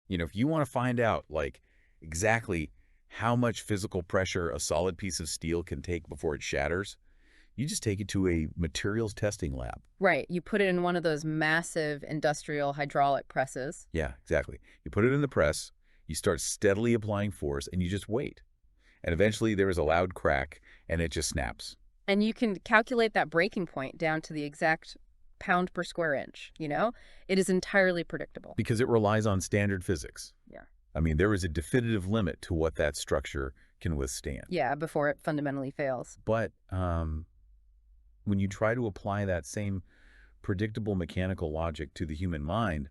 If you want to find out, like, exactly how much physical pressure a solid piece of steel can take before it shatters, you just take it to a materials testing lab. Right. You put it in one of those massive industrial hydraulic presses. Yeah, exactly. You put it in the press, you start steadily applying force, and you just wait. And eventually there is a loud crack, and it just snaps. And you can calculate that breaking point down to the exact pound per square inch, you know? It is entirely predictable. Because it relies on standard physics. Yeah. I mean, there is a definitive limit to what that structure can withstand. Yeah, before it fundamentally fails. But when you try to apply that same predictable mechanical logic to the human mind,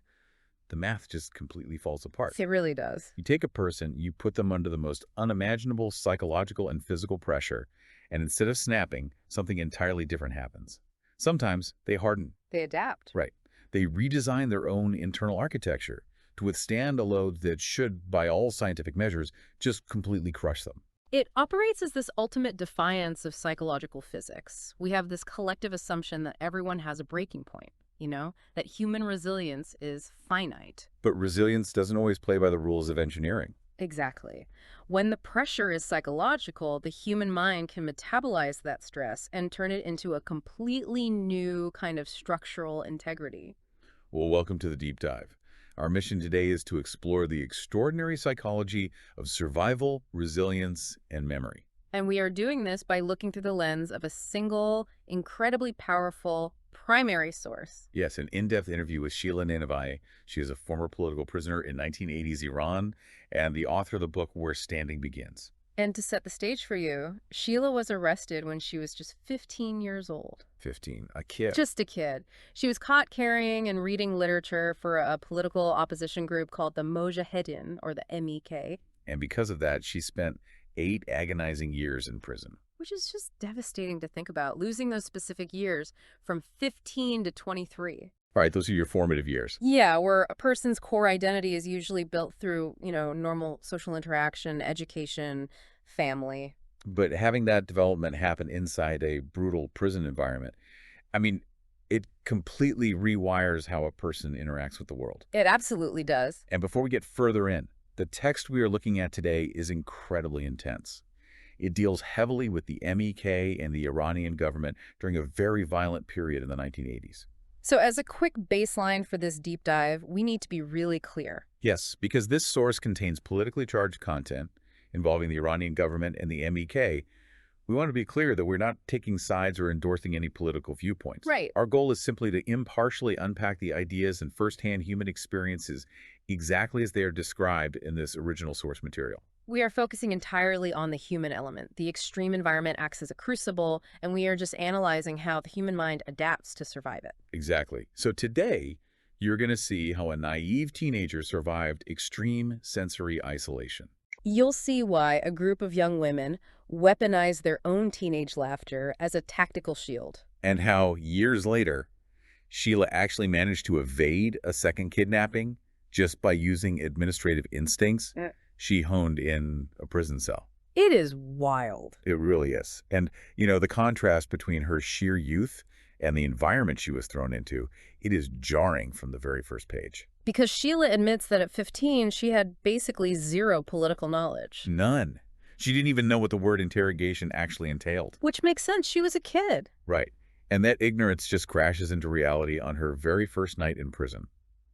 the math just completely falls apart. It really does. You take a person, you put them under the most unimaginable psychological and physical pressure, and instead of snapping, something entirely different happens. Sometimes they harden. They adapt. Right. They redesign their own internal architecture to withstand a load that should, by all scientific measures, just completely crush them. It operates as this ultimate defiance of psychological physics. We have this collective assumption that everyone has a breaking point, that human resilience is finite. But resilience doesn't always play by the rules of engineering. Exactly. When the pressure is psychological, the human mind can metabolize that stress and turn it into a completely new kind of structural integrity. Well, welcome to the deep dive. Our mission today is to explore the extraordinary psychology of survival, resilience, and memory. And we are doing this by looking through the lens of a single, incredibly powerful primary source. Yes, an in-depth interview with Sheila Neynavaei. She is a former political prisoner in 1980s Iran and the author of the book Where Standing Begins. And to set the stage for you, Sheila was arrested when she was just 15 years old. 15, a kid. Just a kid. She was caught carrying and reading literature for a political opposition group called the Mojahedin, or the MEK. And because of that, she spent 8 agonizing years in prison. Which is just devastating to think about, losing those specific years from 15 to 23. All right, those are your formative years. Yeah, where a person's core identity is usually built through, normal social interaction, education, family. But having that development happen inside a brutal prison environment, I mean, it completely rewires how a person interacts with the world. It absolutely does. And before we get further in, the text we are looking at today is incredibly intense. It deals heavily with the MEK and the Iranian government during a very violent period in the 1980s. So as a quick baseline for this deep dive, we need to be really clear. Yes, because this source contains politically charged content involving the Iranian government and the MEK, we want to be clear that we're not taking sides or endorsing any political viewpoints. Right. Our goal is simply to impartially unpack the ideas and firsthand human experiences exactly as they are described in this original source material. We are focusing entirely on the human element. The extreme environment acts as a crucible, and we are just analyzing how the human mind adapts to survive it. Exactly. So today, you're going to see how a naive teenager survived extreme sensory isolation. You'll see why a group of young women weaponize their own teenage laughter as a tactical shield. And how, years later, Sheila actually managed to evade a second kidnapping just by using administrative instincts she honed in a prison cell. It is wild. It really is. And, the contrast between her sheer youth and the environment she was thrown into, it is jarring from the very first page. Because Sheila admits that at 15, she had basically zero political knowledge. None. She didn't even know what the word interrogation actually entailed. Which makes sense. She was a kid. Right. And that ignorance just crashes into reality on her very first night in prison.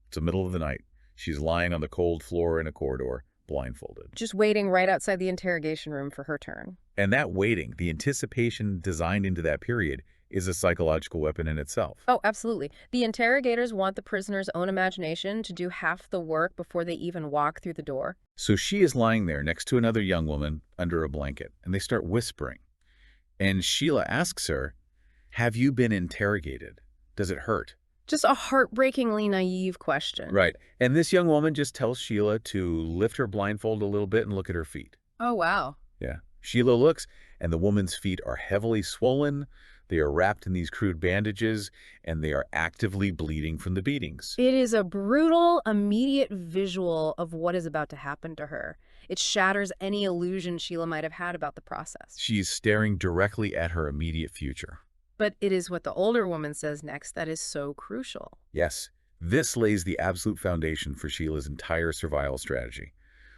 It's the middle of the night. She's lying on the cold floor in a corridor, blindfolded. Just waiting right outside the interrogation room for her turn. And that waiting, the anticipation designed into that period, is a psychological weapon in itself. Oh, absolutely. The interrogators want the prisoner's own imagination to do half the work before they even walk through the door. So she is lying there next to another young woman under a blanket, and they start whispering. And Sheila asks her, "Have you been interrogated? Does it hurt?" Just a heartbreakingly naive question. Right. And this young woman just tells Sheila to lift her blindfold a little bit and look at her feet. Oh, wow. Yeah. Sheila looks, and the woman's feet are heavily swollen. They are wrapped in these crude bandages, and they are actively bleeding from the beatings. It is a brutal, immediate visual of what is about to happen to her. It shatters any illusion Sheila might have had about the process. She's staring directly at her immediate future. But it is what the older woman says next that is so crucial. Yes, This lays the absolute foundation for Sheila's entire survival strategy.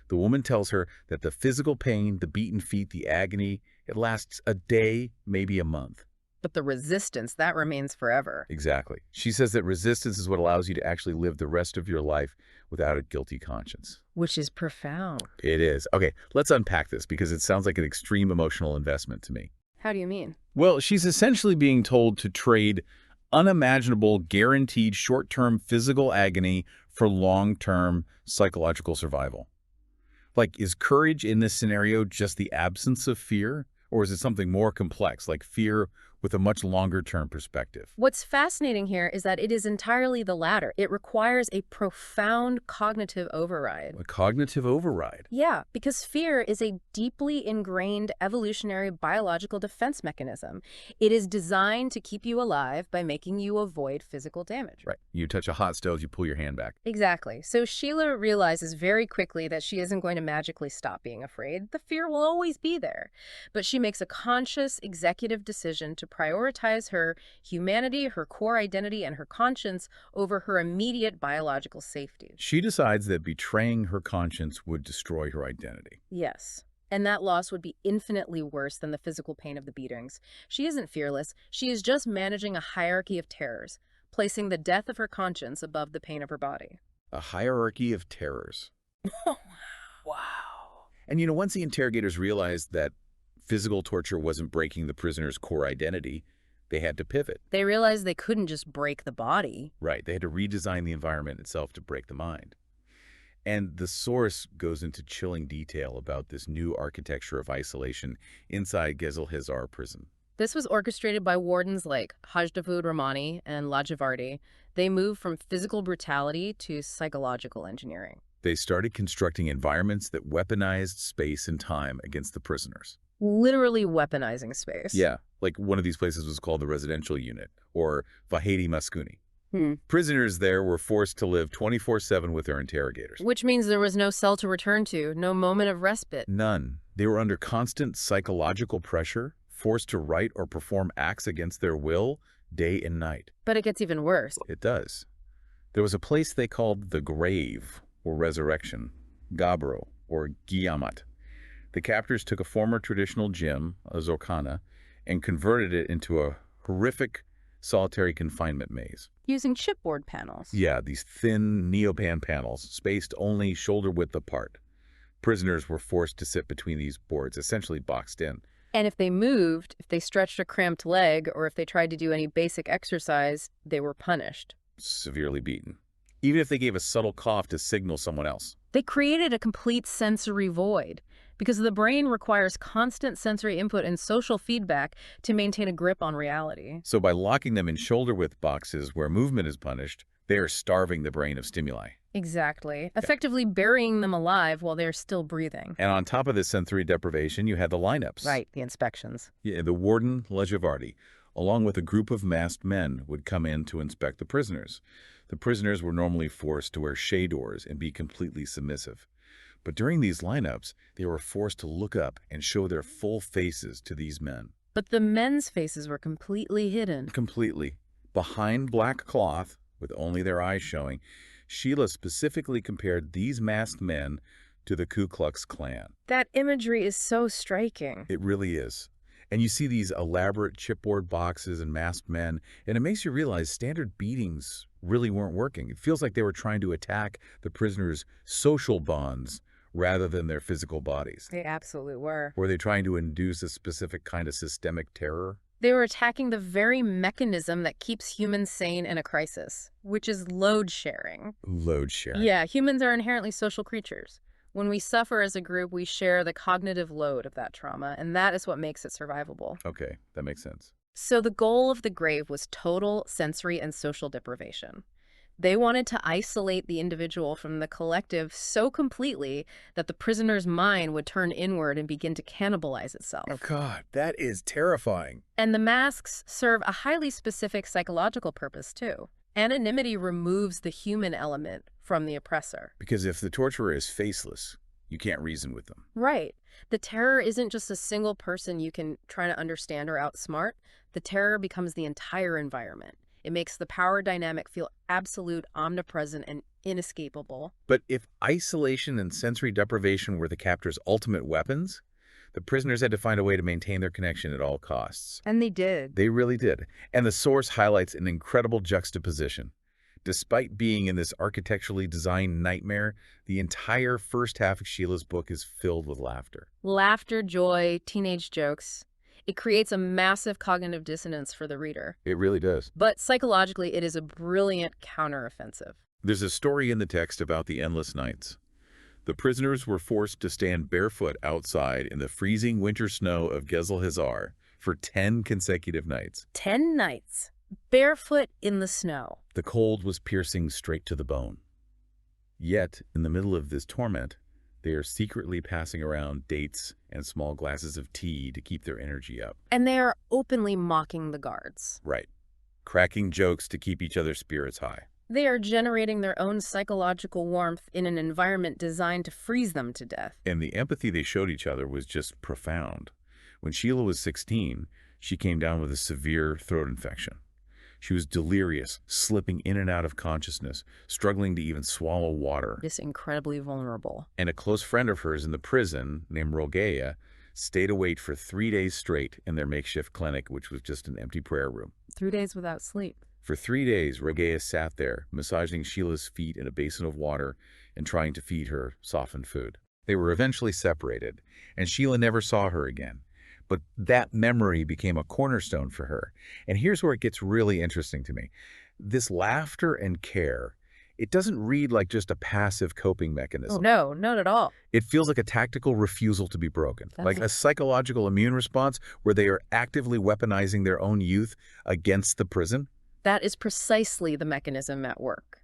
The woman tells her that the physical pain, the beaten feet, the agony, it lasts a day, maybe a month. But the resistance, that remains forever. Exactly. She says that resistance is what allows you to actually live the rest of your life without a guilty conscience. Which is profound. It is. Okay, let's unpack this because it sounds like an extreme emotional investment to me. How do you mean? Well, she's essentially being told to trade unimaginable, guaranteed short-term physical agony for long-term psychological survival. Like, is courage in this scenario just the absence of fear? Or is it something more complex, like fear with a much longer-term perspective? What's fascinating here is that it is entirely the latter. It requires a profound cognitive override. A cognitive override. Yeah, because fear is a deeply ingrained evolutionary biological defense mechanism. It is designed to keep you alive by making you avoid physical damage. Right. You touch a hot stove, you pull your hand back. Exactly. So Sheila realizes very quickly that she isn't going to magically stop being afraid. The fear will always be there. But she makes a conscious executive decision to prioritize her humanity, her core identity, and her conscience over her immediate biological safety. She decides that betraying her conscience would destroy her identity. Yes. And that loss would be infinitely worse than the physical pain of the beatings. She isn't fearless. She is just managing a hierarchy of terrors, placing the death of her conscience above the pain of her body. A hierarchy of terrors. Wow. And once the interrogators realized that physical torture wasn't breaking the prisoner's core identity, they had to pivot. They realized they couldn't just break the body. Right, they had to redesign the environment itself to break the mind. And the source goes into chilling detail about this new architecture of isolation inside Gezal-Hezar prison. This was orchestrated by wardens like Hajdavood Rahmani and Lajavardi. They moved from physical brutality to psychological engineering. They started constructing environments that weaponized space and time against the prisoners. Literally weaponizing space. Yeah, like one of these places was called the residential unit, or Vahedi Maskuni. Prisoners there were forced to live 24/7 with their interrogators. Which means there was no cell to return to, no moment of respite. None. They were under constant psychological pressure, forced to write or perform acts against their will, day and night. But it gets even worse. It does. There was a place they called the grave, or resurrection, Gabro, or Giyamat. The captors took a former traditional gym, a Zorkana, and converted it into a horrific solitary confinement maze. Using chipboard panels. Yeah, these thin neopan panels, spaced only shoulder width apart. Prisoners were forced to sit between these boards, essentially boxed in. And if they moved, if they stretched a cramped leg, or if they tried to do any basic exercise, they were punished. Severely beaten. Even if they gave a subtle cough to signal someone else. They created a complete sensory void, because the brain requires constant sensory input and social feedback to maintain a grip on reality. So by locking them in shoulder-width boxes where movement is punished, they are starving the brain of stimuli. Exactly. Effectively burying them alive while they're still breathing. And on top of this sensory deprivation, you had the lineups. Right, the inspections. Yeah, the warden, Lajavardi, along with a group of masked men, would come in to inspect the prisoners. The prisoners were normally forced to wear shadors and be completely submissive. But during these lineups, they were forced to look up and show their full faces to these men. But the men's faces were completely hidden. Completely. Behind black cloth, with only their eyes showing, Sheila specifically compared these masked men to the Ku Klux Klan. That imagery is so striking. It really is. And you see these elaborate chipboard boxes and masked men, and it makes you realize standard beatings really weren't working. It feels like they were trying to attack the prisoners' social bonds rather than their physical bodies. They absolutely were. Were they trying to induce a specific kind of systemic terror? They were attacking the very mechanism that keeps humans sane in a crisis, which is load sharing. Load sharing. Yeah, humans are inherently social creatures. When we suffer as a group, we share the cognitive load of that trauma, and that is what makes it survivable. Okay, that makes sense. So the goal of the grave was total sensory and social deprivation. They wanted to isolate the individual from the collective so completely that the prisoner's mind would turn inward and begin to cannibalize itself. Oh, God, that is terrifying. And the masks serve a highly specific psychological purpose, too. Anonymity removes the human element from the oppressor. Because if the torturer is faceless, you can't reason with them. Right. The terror isn't just a single person you can try to understand or outsmart. The terror becomes the entire environment. It makes the power dynamic feel absolute, omnipresent, and inescapable. But if isolation and sensory deprivation were the captor's ultimate weapons, the prisoners had to find a way to maintain their connection at all costs. And they did. They really did. And the source highlights an incredible juxtaposition. Despite being in this architecturally designed nightmare, the entire first half of Sheila's book is filled with laughter. Laughter, joy, teenage jokes. It creates a massive cognitive dissonance for the reader. It really does. But psychologically, it is a brilliant counteroffensive. There's a story in the text about the endless nights. The prisoners were forced to stand barefoot outside in the freezing winter snow of Gezel-Hizar for 10 consecutive nights. 10 nights, barefoot in the snow. The cold was piercing straight to the bone. Yet, in the middle of this torment, they are secretly passing around dates and small glasses of tea to keep their energy up. And they are openly mocking the guards. Right. Cracking jokes to keep each other's spirits high. They are generating their own psychological warmth in an environment designed to freeze them to death. And the empathy they showed each other was just profound. When Sheila was 16, she came down with a severe throat infection. She was delirious, slipping in and out of consciousness, struggling to even swallow water. Just incredibly vulnerable. And a close friend of hers in the prison, named Rogeia, stayed awake for 3 days straight in their makeshift clinic, which was just an empty prayer room. 3 days without sleep. For 3 days, Rogeia sat there, massaging Sheila's feet in a basin of water and trying to feed her softened food. They were eventually separated, and Sheila never saw her again. But that memory became a cornerstone for her. And here's where it gets really interesting to me. This laughter and care, it doesn't read like just a passive coping mechanism. Oh, no, not at all. It feels like a tactical refusal to be broken, like a psychological immune response where they are actively weaponizing their own youth against the prison. That is precisely the mechanism at work.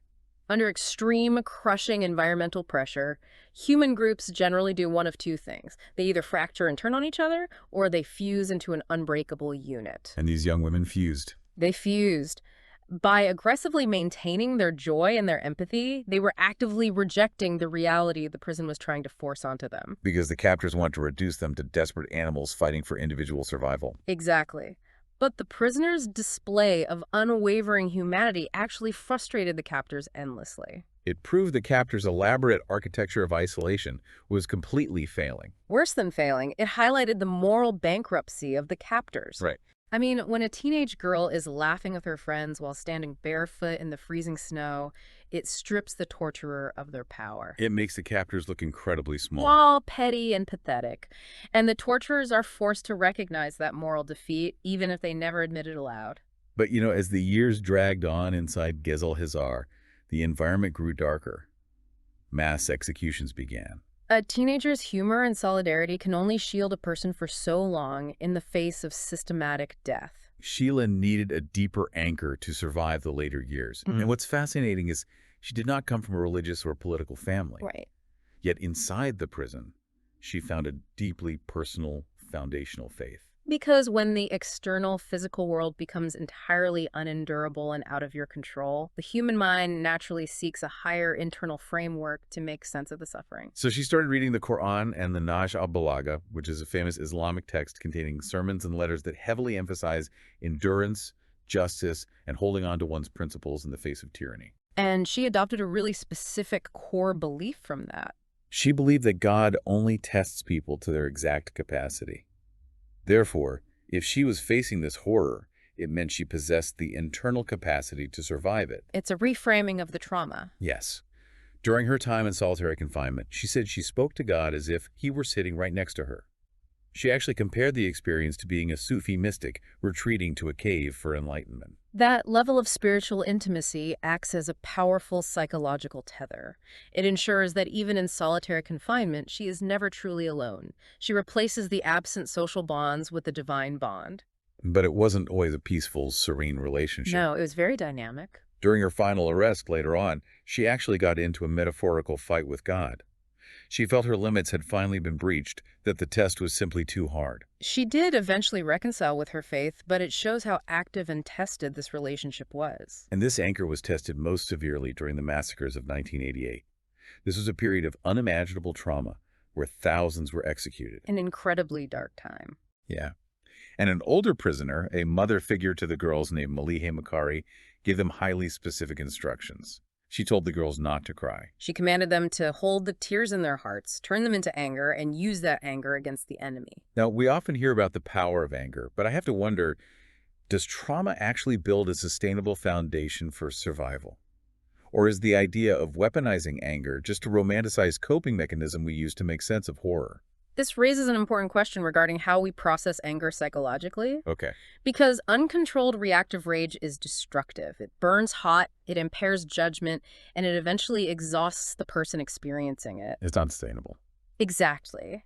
Under extreme, crushing environmental pressure, human groups generally do one of two things. They either fracture and turn on each other, or they fuse into an unbreakable unit. And these young women fused. They fused. By aggressively maintaining their joy and their empathy, they were actively rejecting the reality the prison was trying to force onto them. Because the captors want to reduce them to desperate animals fighting for individual survival. Exactly. But the prisoners' display of unwavering humanity actually frustrated the captors endlessly. It proved the captors' elaborate architecture of isolation was completely failing. Worse than failing, it highlighted the moral bankruptcy of the captors. Right. I mean, when a teenage girl is laughing with her friends while standing barefoot in the freezing snow, it strips the torturer of their power. It makes the captors look incredibly small. Small, petty, and pathetic. And the torturers are forced to recognize that moral defeat, even if they never admit it aloud. But, you know, as the years dragged on inside Gezel-Hizar, the environment grew darker. Mass executions began. A teenager's humor and solidarity can only shield a person for so long in the face of systematic death. Sheila needed a deeper anchor to survive the later years. And what's fascinating is she did not come from a religious or political family. Right. Yet inside the prison, she found a deeply personal, foundational faith. Because when the external physical world becomes entirely unendurable and out of your control, the human mind naturally seeks a higher internal framework to make sense of the suffering. So she started reading the Quran and the Nahj al-Balagha, which is a famous Islamic text containing sermons and letters that heavily emphasize endurance, justice, and holding on to one's principles in the face of tyranny. And she adopted a really specific core belief from that. She believed that God only tests people to their exact capacity. Therefore, if she was facing this horror, it meant she possessed the internal capacity to survive it. It's a reframing of the trauma. Yes. During her time in solitary confinement, she said she spoke to God as if he were sitting right next to her. She actually compared the experience to being a Sufi mystic retreating to a cave for enlightenment. That level of spiritual intimacy acts as a powerful psychological tether. It ensures that even in solitary confinement, she is never truly alone. She replaces the absent social bonds with the divine bond. But it wasn't always a peaceful, serene relationship. No, it was very dynamic. During her final arrest later on, she actually got into a metaphorical fight with God. She felt her limits had finally been breached, that the test was simply too hard. She did eventually reconcile with her faith, but it shows how active and tested this relationship was. And this anchor was tested most severely during the massacres of 1988. This was a period of unimaginable trauma where thousands were executed. An incredibly dark time. Yeah. And an older prisoner, a mother figure to the girls named Malihe Makari, gave them highly specific instructions. She told the girls not to cry. She commanded them to hold the tears in their hearts, turn them into anger, and use that anger against the enemy. Now, we often hear about the power of anger, but I have to wonder, does trauma actually build a sustainable foundation for survival? Or is the idea of weaponizing anger just a romanticized coping mechanism we use to make sense of horror? This raises an important question regarding how we process anger psychologically. Okay. Because uncontrolled reactive rage is destructive. It burns hot, it impairs judgment, and it eventually exhausts the person experiencing it. It's not sustainable. Exactly.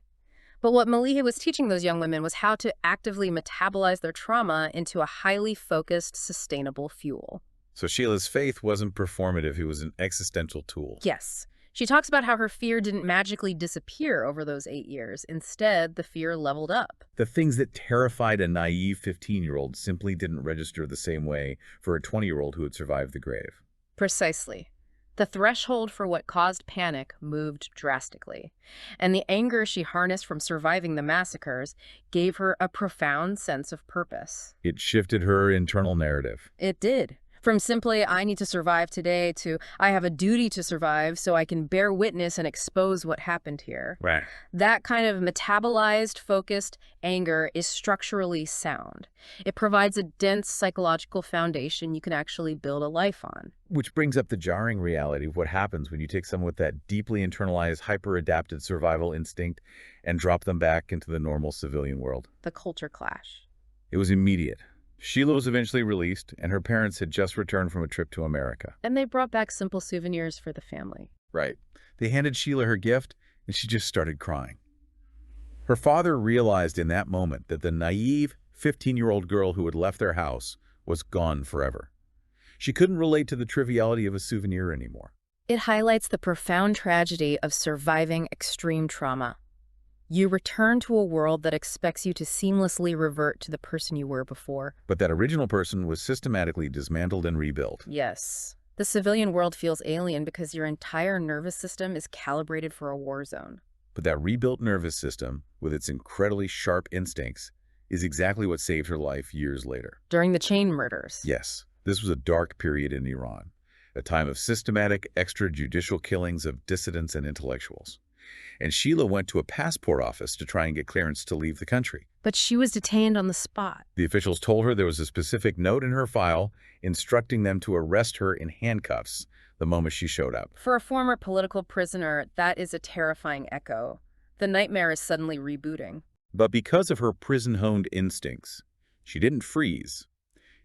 But what Maliha was teaching those young women was how to actively metabolize their trauma into a highly focused, sustainable fuel. So Sheila's faith wasn't performative, it was an existential tool. Yes. She talks about how her fear didn't magically disappear over those 8 years. Instead, the fear leveled up. The things that terrified a naive 15-year-old simply didn't register the same way for a 20-year-old who had survived the grave. Precisely. The threshold for what caused panic moved drastically, and the anger she harnessed from surviving the massacres gave her a profound sense of purpose. It shifted her internal narrative. It did. From simply, I need to survive today, to I have a duty to survive so I can bear witness and expose what happened here. Right. That kind of metabolized, focused anger is structurally sound. It provides a dense psychological foundation you can actually build a life on. Which brings up the jarring reality of what happens when you take someone with that deeply internalized, hyper-adapted survival instinct and drop them back into the normal civilian world. The culture clash. It was immediate. Sheila was eventually released, and her parents had just returned from a trip to America. And they brought back simple souvenirs for the family. Right. They handed Sheila her gift, and she just started crying. Her father realized in that moment that the naive 15-year-old girl who had left their house was gone forever. She couldn't relate to the triviality of a souvenir anymore. It highlights the profound tragedy of surviving extreme trauma. You return to a world that expects you to seamlessly revert to the person you were before. But that original person was systematically dismantled and rebuilt. Yes. The civilian world feels alien because your entire nervous system is calibrated for a war zone. But that rebuilt nervous system, with its incredibly sharp instincts, is exactly what saved her life years later. During the chain murders. Yes, this was a dark period in Iran, a time of systematic extrajudicial killings of dissidents and intellectuals. And Sheila went to a passport office to try and get clearance to leave the country. But she was detained on the spot. The officials told her there was a specific note in her file instructing them to arrest her in handcuffs the moment she showed up. For a former political prisoner, that is a terrifying echo. The nightmare is suddenly rebooting. But because of her prison-honed instincts, she didn't freeze.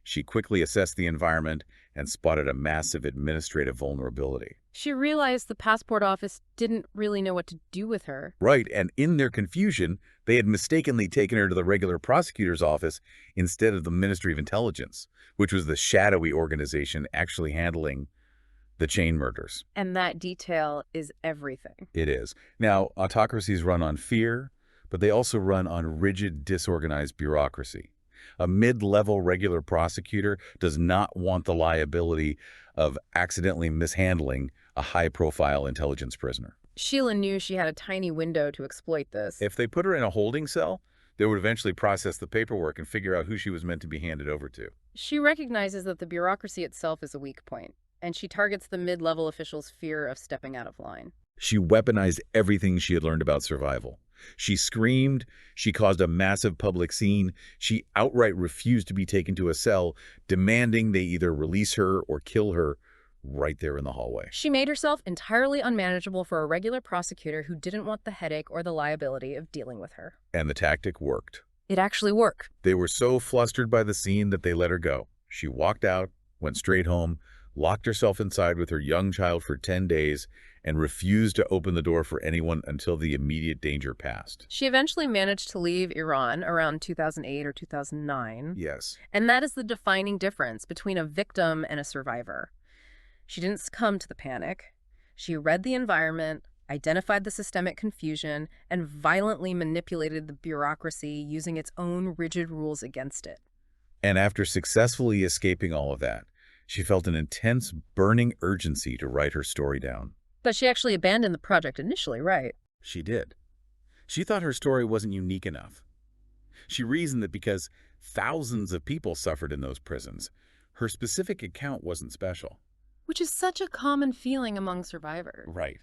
She quickly assessed the environment and spotted a massive administrative vulnerability. She realized the passport office didn't really know what to do with her. Right, and in their confusion, they had mistakenly taken her to the regular prosecutor's office instead of the Ministry of Intelligence, which was the shadowy organization actually handling the chain murders. And that detail is everything. It is. Now, autocracies run on fear, but they also run on rigid, disorganized bureaucracy. A mid-level regular prosecutor does not want the liability of accidentally mishandling a high-profile intelligence prisoner. Sheila knew she had a tiny window to exploit this. If they put her in a holding cell, they would eventually process the paperwork and figure out who she was meant to be handed over to. She recognizes that the bureaucracy itself is a weak point, and she targets the mid-level officials' fear of stepping out of line. She weaponized everything she had learned about survival. She screamed, she caused a massive public scene, she outright refused to be taken to a cell, demanding they either release her or kill her right there in the hallway. She made herself entirely unmanageable for a regular prosecutor who didn't want the headache or the liability of dealing with her. And the tactic worked. It actually worked. They were so flustered by the scene that they let her go. She walked out, went straight home, locked herself inside with her young child for 10 days, and refused to open the door for anyone until the immediate danger passed. She eventually managed to leave Iran around 2008 or 2009. Yes. And that is the defining difference between a victim and a survivor. She didn't succumb to the panic. She read the environment, identified the systemic confusion, and violently manipulated the bureaucracy using its own rigid rules against it. And after successfully escaping all of that, she felt an intense, burning urgency to write her story down. But she actually abandoned the project initially, right? She did. She thought her story wasn't unique enough. She reasoned that because thousands of people suffered in those prisons, Her specific account wasn't special. Which is such a common feeling among survivors. Right.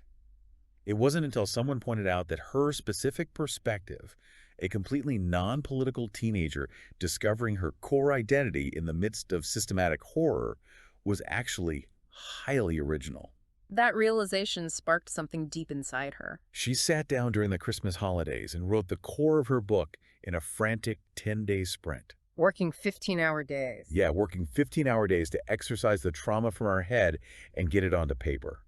It wasn't until someone pointed out that her specific perspective, a completely non-political teenager discovering her core identity in the midst of systematic horror, was actually highly original. That realization sparked something deep inside her. She sat down during the Christmas holidays and wrote the core of her book in a frantic 10-day sprint. Working 15-hour days. Yeah, working 15-hour days to exercise the trauma from her head and get it onto paper.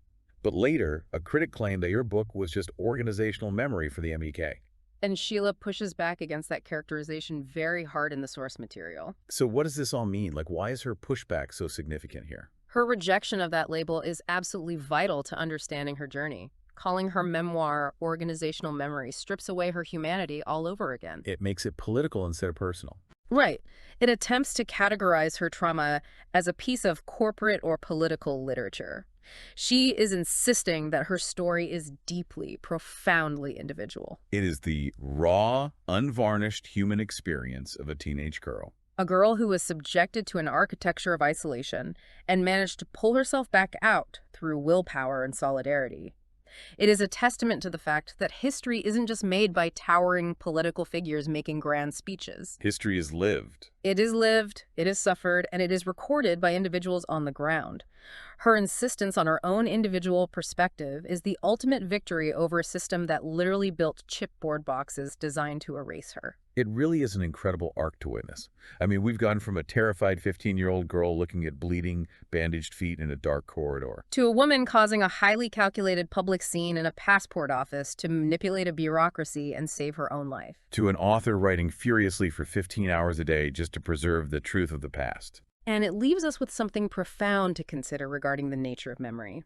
But later, a critic claimed that your book was just organizational memory for the MEK. And Sheila pushes back against that characterization very hard in the source material. So what does this all mean? Like, why is her pushback so significant here? Her rejection of that label is absolutely vital to understanding her journey. Calling her memoir organizational memory strips away her humanity all over again. It makes it political instead of personal. Right. It attempts to categorize her trauma as a piece of corporate or political literature. She is insisting that her story is deeply, profoundly individual. It is the raw, unvarnished human experience of a teenage girl. A girl who was subjected to an architecture of isolation and managed to pull herself back out through willpower and solidarity. It is a testament to the fact that history isn't just made by towering political figures making grand speeches. History is lived. It is lived, it is suffered, and it is recorded by individuals on the ground. Her insistence on her own individual perspective is the ultimate victory over a system that literally built chipboard boxes designed to erase her. It really is an incredible arc to witness. I mean, we've gone from a terrified 15-year-old girl looking at bleeding, bandaged feet in a dark corridor, to a woman causing a highly calculated public scene in a passport office to manipulate a bureaucracy and save her own life, to an author writing furiously for 15 hours a day just to preserve the truth of the past. And it leaves us with something profound to consider regarding the nature of memory.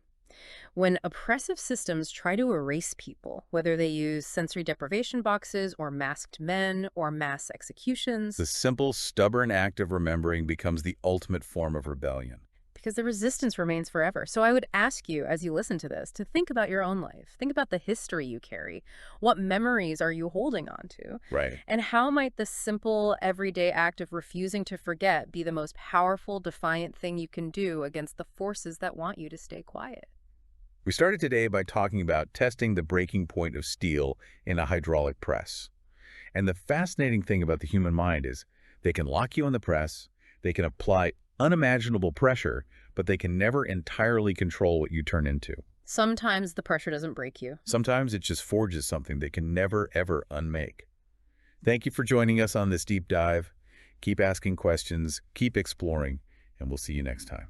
When oppressive systems try to erase people, whether they use sensory deprivation boxes or masked men or mass executions, The simple, stubborn act of remembering becomes the ultimate form of rebellion. because the resistance remains forever. So I would ask you, as you listen to this, to think about your own life. Think about the history you carry. What memories are you holding on to? Right. And how might the simple, everyday act of refusing to forget be the most powerful, defiant thing you can do against the forces that want you to stay quiet? We started today by talking about testing the breaking point of steel in a hydraulic press. And the fascinating thing about the human mind is they can lock you in the press, they can apply unimaginable pressure, but they can never entirely control what you turn into. Sometimes the pressure doesn't break you. Sometimes it just forges something they can never, ever unmake. Thank you for joining us on this deep dive. Keep asking questions, keep exploring, and we'll see you next time.